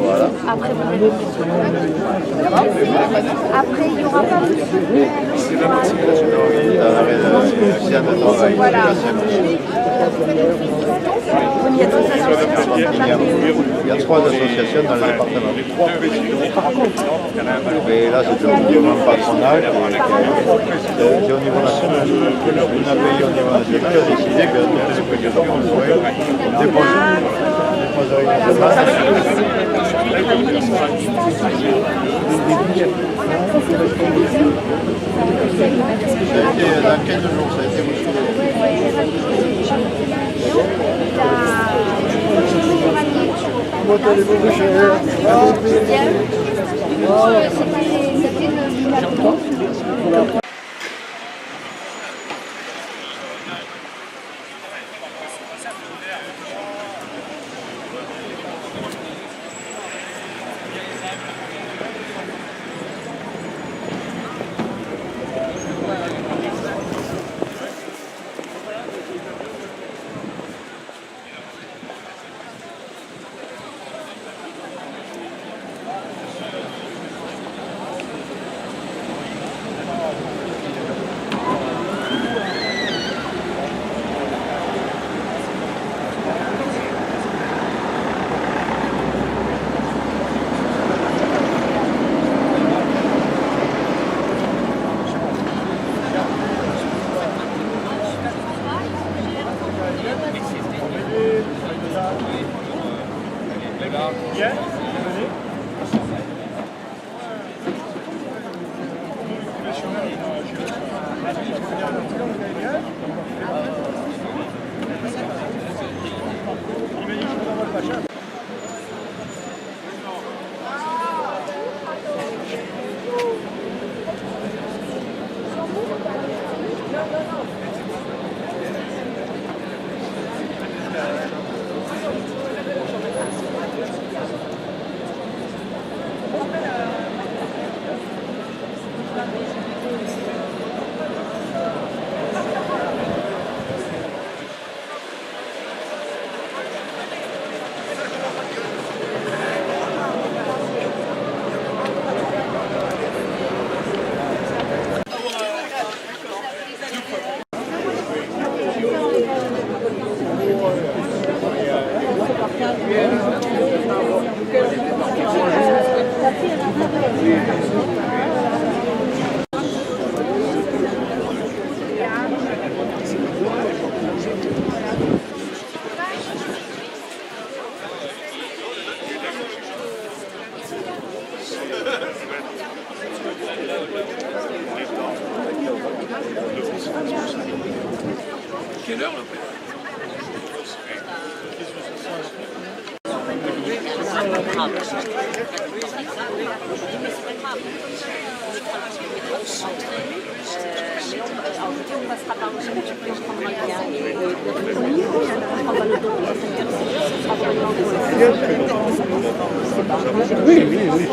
Voilà. Après, il n'y aura pas de Voilà. Il y a 3 associations dans le département. Mais là, c'est au mouvement patronal. C'est au niveau national. On a payé au niveau national et a décidé que toutes les précautions, on pourrait déposer une dans quel jour ça a été Comment allez-vous, mes chers? C'était une Quelle heure là? Oui, oui, oui.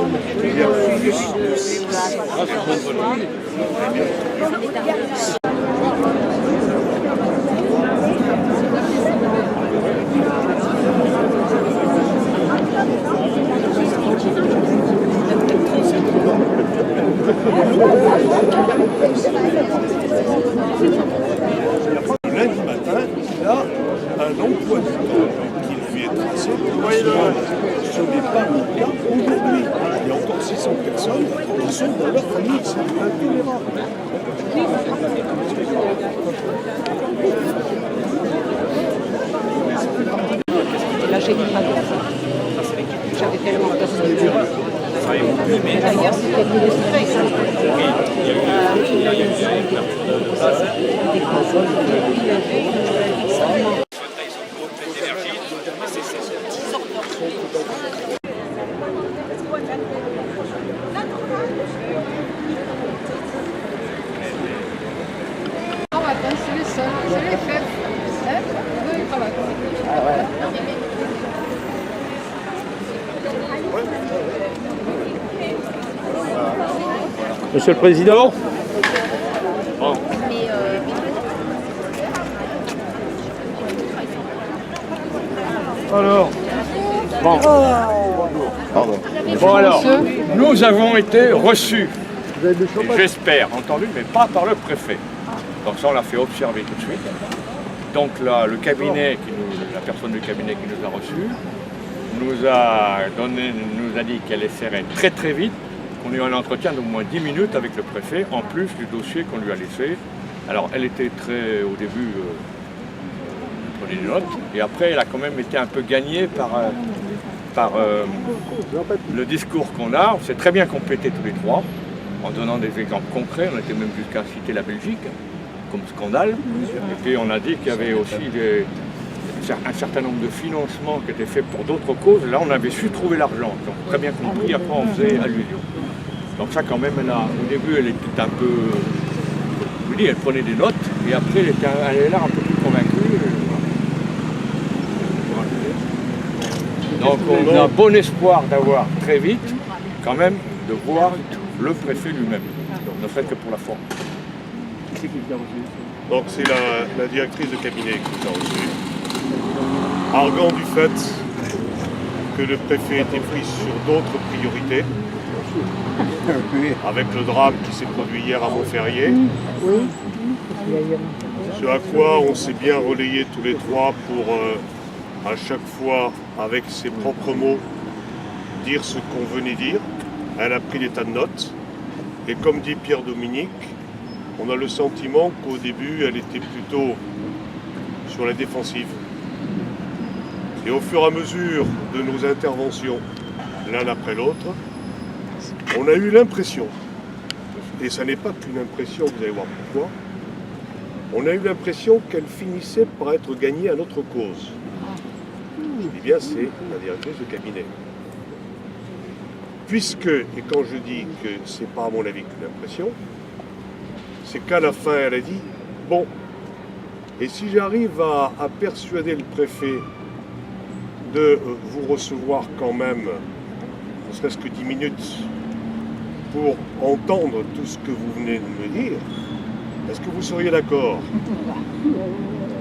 Lundi matin, il a un emploi du temps qui lui est tracé. Ce n'est pas le cas aujourd'hui. Il y a encore 600 personnes qui sont dans leur famille. C'est intolérable. Là, j'ai pas de ça. J'avais tellement peur de d'ailleurs, c'était c'est les seuls, c'est les fêtes. Eux, ils travaillent. Monsieur le Président. Alors, Pardon. bon alors, nous avons été reçus, j'espère, entendus, mais pas par le préfet. Donc ça, on l'a fait observer tout de suite. Donc là, le cabinet, la personne du cabinet qui nous a reçus, nous a dit qu'elle essaierait très très vite, qu'on ait eu un entretien d'au moins 10 minutes avec le préfet, en plus du dossier qu'on lui a laissé. Alors elle était au début, elle prenait des notes, et après elle a quand même été un peu gagnée par le discours qu'on a. On s'est très bien complétés tous les trois, en donnant des exemples concrets. On était même jusqu'à citer la Belgique comme scandale. Et puis on a dit qu'il y avait aussi un certain nombre de financements qui étaient faits pour d'autres causes. Là, on avait su trouver l'argent. Donc très bien compris, après on faisait allusion. Donc ça quand même, au début, elle était un peu... Je vous dis, elle prenait des notes, et après elle avait l'air un peu plus convaincue. Donc on a bon espoir d'avoir très vite, quand même, de voir le préfet lui-même, ne serait-ce que pour la forme. Donc c'est la directrice de cabinet qui nous a reçus, arguant du fait que le préfet était pris sur d'autres priorités, avec le drame qui s'est produit hier à Montferrier. Ce à quoi on s'est bien relayé tous les trois pour, à chaque fois, avec ses propres mots, dire ce qu'on venait dire. Elle a pris des tas de notes. Et comme dit Pierre-Dominique, on a le sentiment qu'au début, elle était plutôt sur la défensive. Et au fur et à mesure de nos interventions, l'un après l'autre, on a eu l'impression, et ça n'est pas qu'une impression, vous allez voir pourquoi, on a eu l'impression qu'elle finissait par être gagnée à notre cause. Je dis bien, c'est la directrice de cabinet. Puisque, et quand je dis que c'est pas à mon avis qu'une impression, c'est qu'à la fin, elle a dit, bon, et si j'arrive à persuader le préfet de vous recevoir quand même, ne serait-ce que 10 minutes, pour entendre tout ce que vous venez de me dire, est-ce que vous seriez d'accord?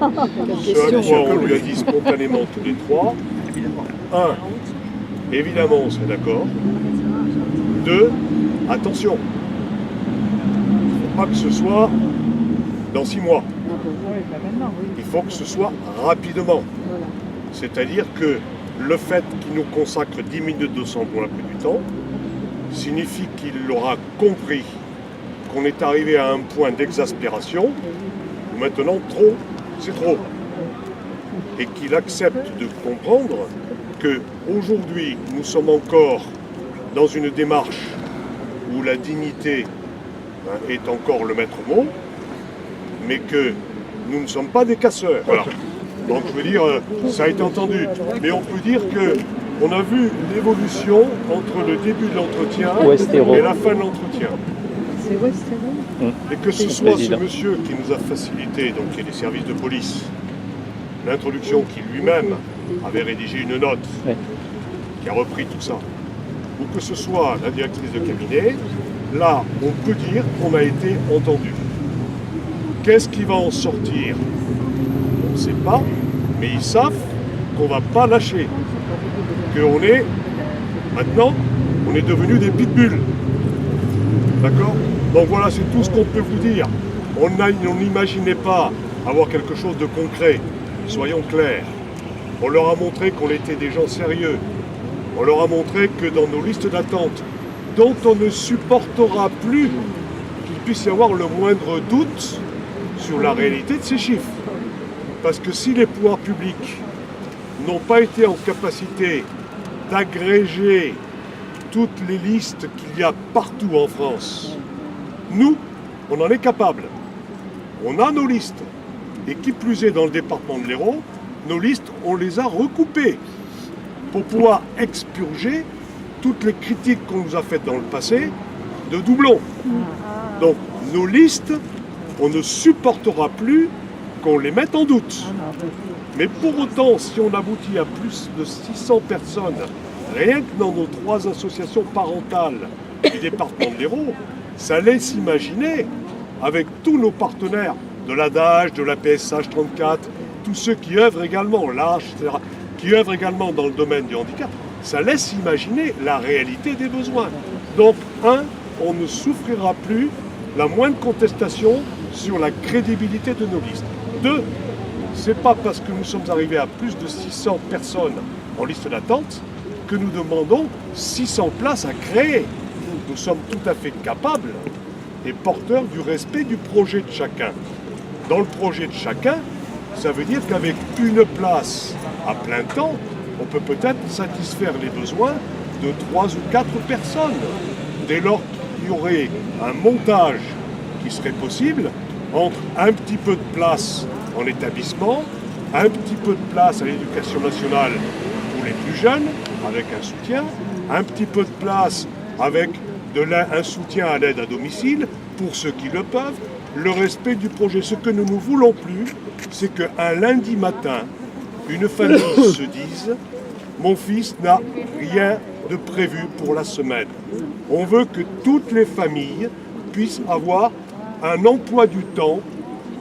Ce à quoi on lui a dit spontanément tous les trois. 1. Évidemment, on serait d'accord. 2. Attention. Il ne faut pas que ce soit dans 6 mois. Il faut que ce soit rapidement. C'est-à-dire que le fait qu'il nous consacre 10 minutes de son emploi du temps signifie qu'il aura compris qu'on est arrivé à un point d'exaspération où maintenant trop, c'est trop. Et qu'il accepte de comprendre qu'aujourd'hui, nous sommes encore dans une démarche où la dignité est encore le maître mot, mais que nous ne sommes pas des casseurs. Voilà. Donc je veux dire, ça a été entendu. Mais on peut dire qu'on a vu l'évolution entre le début de l'entretien et la fin de l'entretien. Et que ce soit ce monsieur qui nous a facilité, donc qui est des services de police, l'introduction, qui lui-même avait rédigé une note, qui a repris tout ça, ou que ce soit la directrice de cabinet, là, on peut dire qu'on a été entendu. Qu'est-ce qui va en sortir? On ne sait pas, mais ils savent qu'on ne va pas lâcher. Qu'on est, maintenant, on est devenus des pitbulls. D'accord? Donc voilà, c'est tout ce qu'on peut vous dire. On n'imaginait pas avoir quelque chose de concret. Soyons clairs. On leur a montré qu'on était des gens sérieux. On leur a montré que dans nos listes d'attente, dont on ne supportera plus qu'il puisse y avoir le moindre doute sur la réalité de ces chiffres. Parce que si les pouvoirs publics n'ont pas été en capacité d'agréger toutes les listes qu'il y a partout en France, nous, on en est capable. On a nos listes. Et qui plus est dans le département de l'Hérault, nos listes, on les a recoupées pour pouvoir expurger toutes les critiques qu'on nous a faites dans le passé de doublons. Donc, nos listes, on ne supportera plus qu'on les mette en doute. Mais pour autant, si on aboutit à plus de 600 personnes, rien que dans nos 3 associations parentales du département de l'Hérault, ça laisse imaginer, avec tous nos partenaires de l'ADAGE, de la PSH 34, tous ceux qui œuvrent également, l'ARCH, etc., qui œuvrent également dans le domaine du handicap, ça laisse imaginer la réalité des besoins. Donc, on ne souffrira plus la moindre contestation sur la crédibilité de nos listes. 2, c'est pas parce que nous sommes arrivés à plus de 600 personnes en liste d'attente que nous demandons 600 places à créer. Nous sommes tout à fait capables et porteurs du respect du projet de chacun. Dans le projet de chacun, ça veut dire qu'avec une place à plein temps, on peut peut-être satisfaire les besoins de 3 ou 4 personnes. Dès lors qu'il y aurait un montage qui serait possible entre un petit peu de place en établissement, un petit peu de place à l'éducation nationale pour les plus jeunes, avec un soutien, un petit peu de place avec un soutien à l'aide à domicile pour ceux qui le peuvent, le respect du projet. Ce que nous ne voulons plus, c'est qu'un lundi matin, une famille se dise « Mon fils n'a rien de prévu pour la semaine ». On veut que toutes les familles puissent avoir un emploi du temps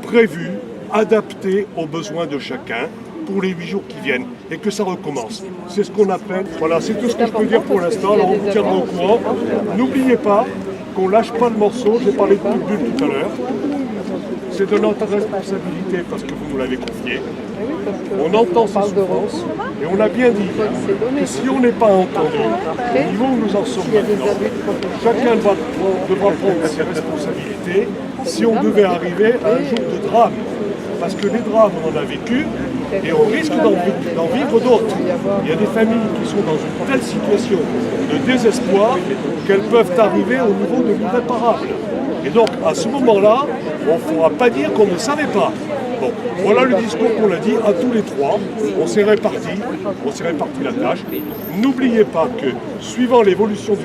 prévu, adapté aux besoins de chacun pour les 8 jours qui viennent et que ça recommence. C'est ce qu'on appelle, voilà, c'est tout ce que je peux dire pour l'instant, alors on vous tiendra au courant. N'oubliez pas qu'on lâche pas le morceau, j'ai parlé de bulle tout à l'heure. C'est de notre responsabilité parce que vous nous l'avez confié. On entend ces souffrances et on a bien dit que si on n'est pas entendu, au niveau où nous en sommes maintenant, chacun devra prendre ses responsabilités si on devait arriver à un jour de drame. Parce que les drames, on en a vécu et on risque d'en vivre d'autres. Il y a des familles qui sont dans une telle situation de désespoir qu'elles peuvent arriver au niveau de l'irréparable. Et donc, à ce moment-là, on ne pourra pas dire qu'on ne savait pas. Bon, voilà le discours qu'on a dit à tous les trois. On s'est réparti la tâche. N'oubliez pas que, suivant l'évolution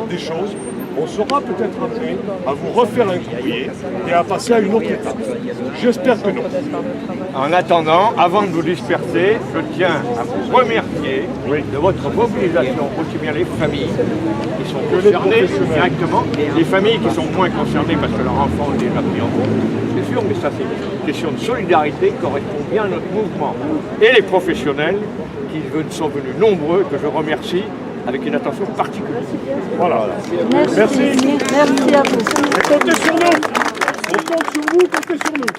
des choses, on sera peut-être amené à vous refaire un courrier et à passer à une autre étape. J'espère que non. En attendant, avant de vous disperser, je tiens à vous remercier de votre mobilisation, aussi bien les familles qui sont concernées directement, les familles qui sont moins concernées parce que leur enfant est déjà pris en compte, c'est sûr, mais ça c'est une question de solidarité qui correspond bien à notre mouvement. Et les professionnels qui sont venus nombreux, que je remercie avec une attention particulière. Voilà. Merci. Merci à vous. Comptez sur nous. On compte sur vous, comptez sur nous.